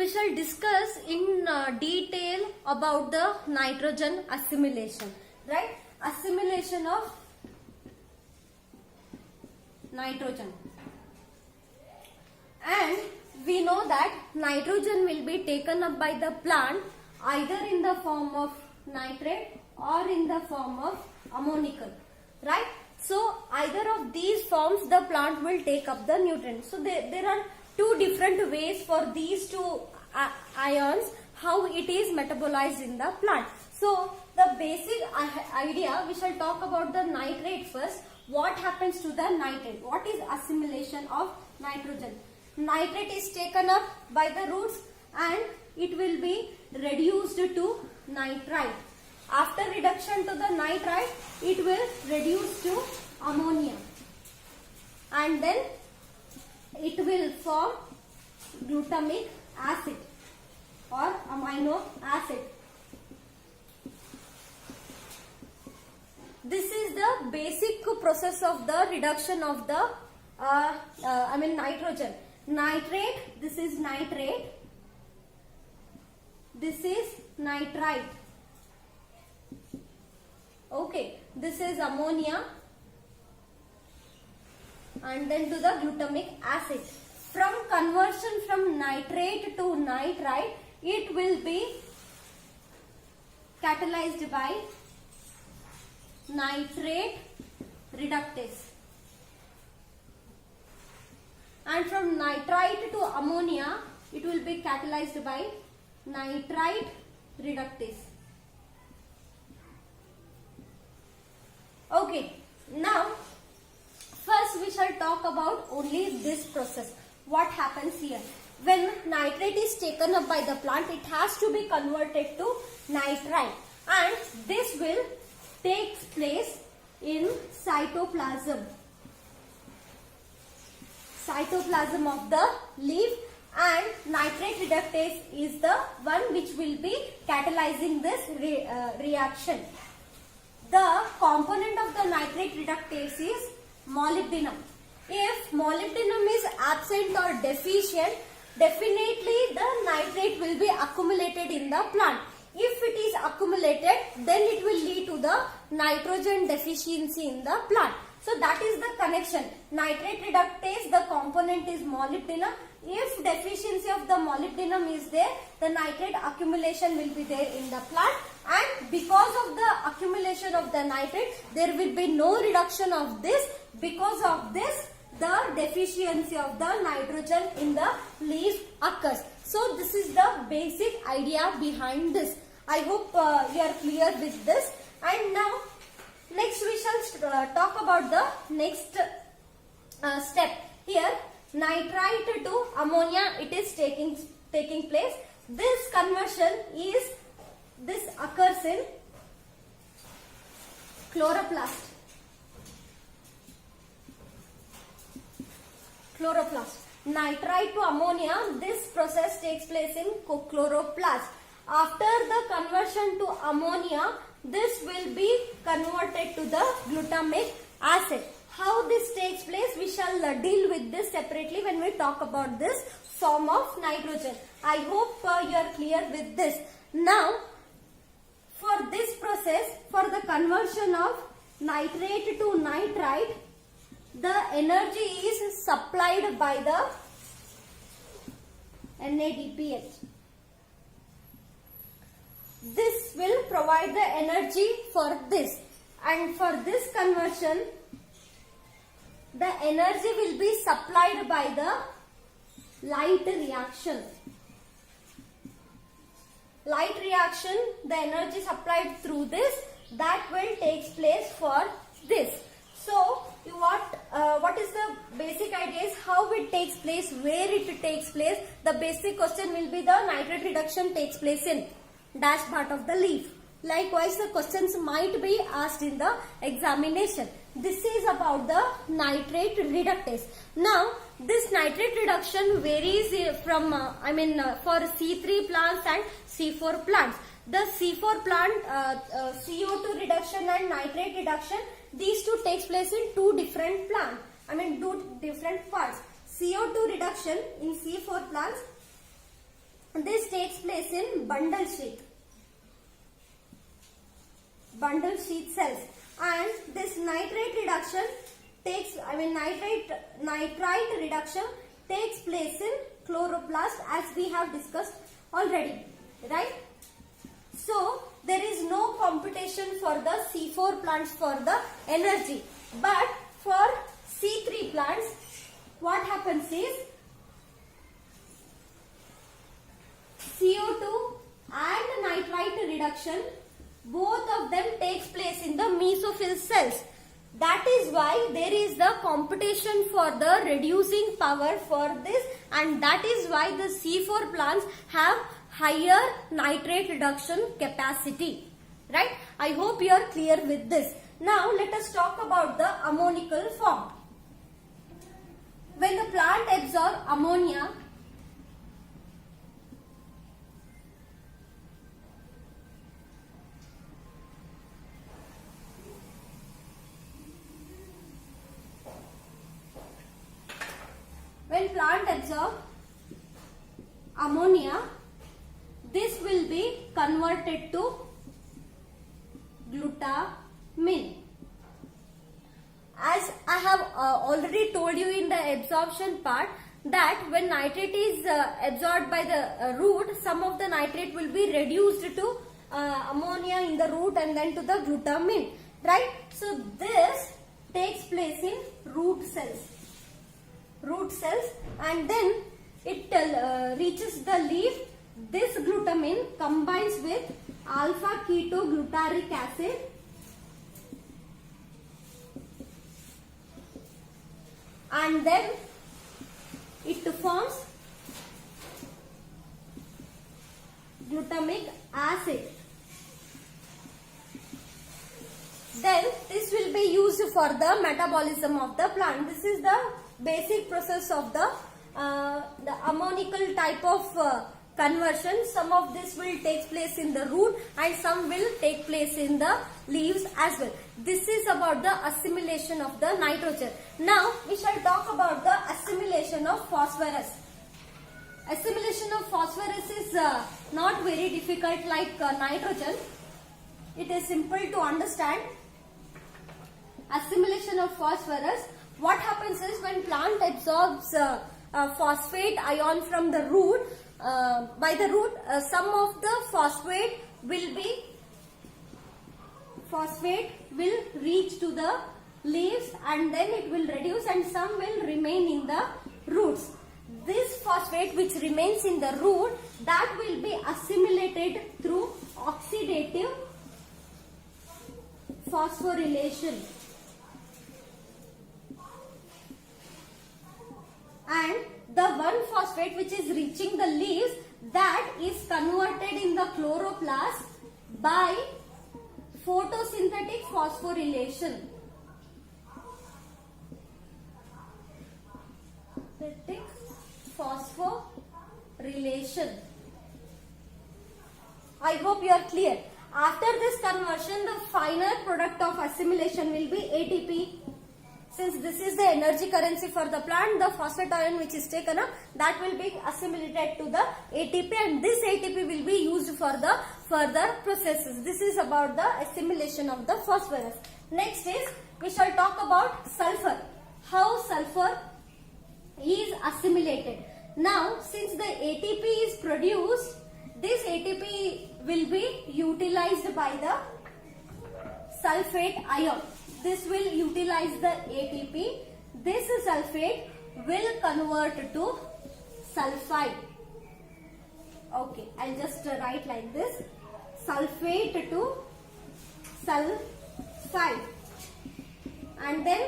shall discuss in detail about the nitrogen assimilation, right? Assimilation of nitrogen. And we know that nitrogen will be taken up by the plant either in the form of nitrate or in the form of ammonical, right? So either of these forms the plant will take up the nutrient. So there are two different ways for these two ions how it is metabolized in the plant. So the basic idea, we shall talk about the nitrate first. What happens to the nitrate? What is assimilation of nitrogen? Nitrate is taken up by the roots and it will be reduced to nitrite. After reduction to the nitrite, it will reduce to ammonia and then it will form glutamic acid or amino acid. This is the basic process of the reduction of the nitrogen. Nitrate, this is nitrate, this is nitrite. Okay, this is ammonia and then to the glutamic acid. From conversion from nitrate to nitrite, it will be catalyzed by nitrate reductase. And from nitrite to ammonia, it will be catalyzed by nitrite reductase. Okay, now first we shall talk about only this process. What happens here? When nitrate is taken up by the plant, it has to be converted to nitrite and this will take place in cytoplasm. Cytoplasm of the leaf, and nitrate reductase is the one which will be catalyzing this reaction. The component of the nitrate reductase is molybdenum. If molybdenum is absent or deficient, definitely the nitrate will be accumulated in the plant. If it is accumulated, then it will lead to the nitrogen deficiency in the plant. So that is the connection. Nitrate reductase, the component is molybdenum. If deficiency of the molybdenum is there, the nitrate accumulation will be there in the plant, and because of the accumulation of the nitrate, there will be no reduction of this. Because of this, the deficiency of the nitrogen in the leaf occurs. So this is the basic idea behind this. I hope you are clear with this. And now next we shall talk about the next step. Here nitrite to ammonia, it is taking place. This conversion occurs in chloroplast. Nitrite to ammonia, this process takes place in chloroplast. After the conversion to ammonia, this will be converted to the glutamic acid. How this takes place, we shall deal with this separately when we talk about this form of nitrogen. I hope you are clear with this. Now, for this process, for the conversion of nitrate to nitrite, the energy is supplied by the NADPH. This will provide the energy for this, and for this conversion, the energy will be supplied by the light reaction. Light reaction, the energy supplied through this, that will take place for this. So what is the basic idea is how it takes place, where it takes place. The basic question will be the nitrate reduction takes place in dash part of the leaf. Likewise, the questions might be asked in the examination. This is about the nitrate reductase. Now, this nitrate reduction varies from for C3 plants and C4 plants. The C4 plant, CO2 reduction and nitrate reduction, these two takes place in two different plants. two different parts. CO2 reduction in C4 plants This takes place in bundle sheath cells, and this nitrate reduction nitrite reduction takes place in chloroplast, as we have discussed already, right? So there is no competition for the C4 plants for the energy, but for C3 plants what happens is CO2 and nitrite reduction, both of them takes place in the mesophyll cells. That is why there is the competition for the reducing power for this, and that is why the C4 plants have higher nitrate reduction capacity, right? I hope you are clear with this. Now let us talk about the ammonical form. When the plant absorbs ammonia, this will be converted to glutamine. As I have already told you in the absorption part, that when nitrate is absorbed by the root, some of the nitrate will be reduced to ammonia in the root and then to the glutamine, right? So this takes place in root cells, and then it reaches the leaf. This glutamine combines with alpha ketoglutaric acid and then it forms glutamic acid. Then this will be used for the metabolism of the plant. This is the basic process of the ammonical type of conversion. Some of this will take place in the root and some will take place in the leaves as well. This is about the assimilation of the nitrogen. Now we shall talk about the assimilation of phosphorus. Assimilation of phosphorus is not very difficult like nitrogen. It is simple to understand. Assimilation of phosphorus, what happens is when plant absorbs phosphate ion from the root, by the root, some of the phosphate will reach to the leaves and then it will reduce, and some will remain in the roots. This phosphate which remains in the root, that will be assimilated through oxidative phosphorylation, and the one phosphate which is reaching the leaves, that is converted in the chloroplast by photosynthetic phosphorylation. I hope you are clear. After this conversion, the final product of assimilation will be ATP. Since this is the energy currency for the plant, the phosphate ion which is taken up, that will be assimilated to the ATP, and this ATP will be used for the further processes. This is about the assimilation of the phosphorus. Next is, we shall talk about sulfur. How sulfur is assimilated. Now, since the ATP is produced, this ATP will be utilized by the sulfate ion. This will utilize the ATP. This sulfate will convert to sulfide. Okay, I'll just write like this. Sulfate to sulfide. And then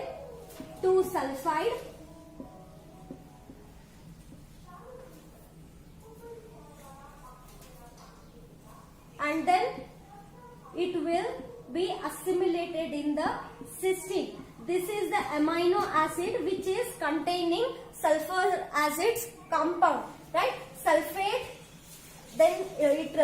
to sulfide. And then it will be assimilated in the cysteine. This is the amino acid which is containing sulfur acids compound, right? Sulfate, then it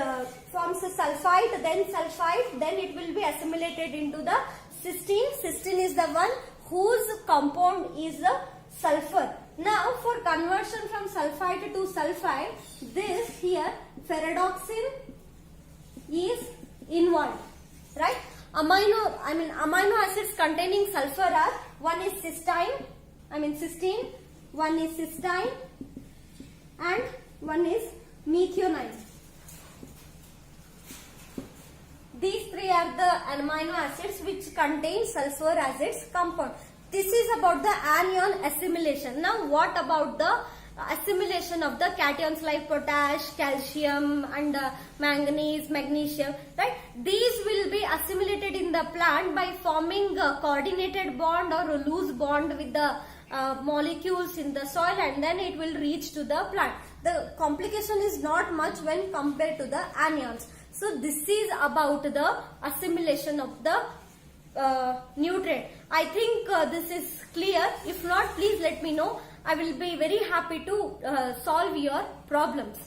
forms a sulfide, then sulfide, then it will be assimilated into the cysteine. Cysteine is the one whose compound is the sulfur. Now for conversion from sulfide to sulfide, this here ferredoxin is involved, right? Amino acids containing sulfur are, one is cysteine, one is cysteine, and one is methionine. These three are the amino acids which contain sulfur as its compound. This is about the anion assimilation. Now what about the assimilation of the cations like potash, calcium and manganese, magnesium, right? These will be assimilated in the plant by forming a coordinated bond or a loose bond with the molecules in the soil, and then it will reach to the plant. The complication is not much when compared to the anions. So this is about the assimilation of the nutrient. I think this is clear. If not, please let me know. I will be very happy to solve your problems.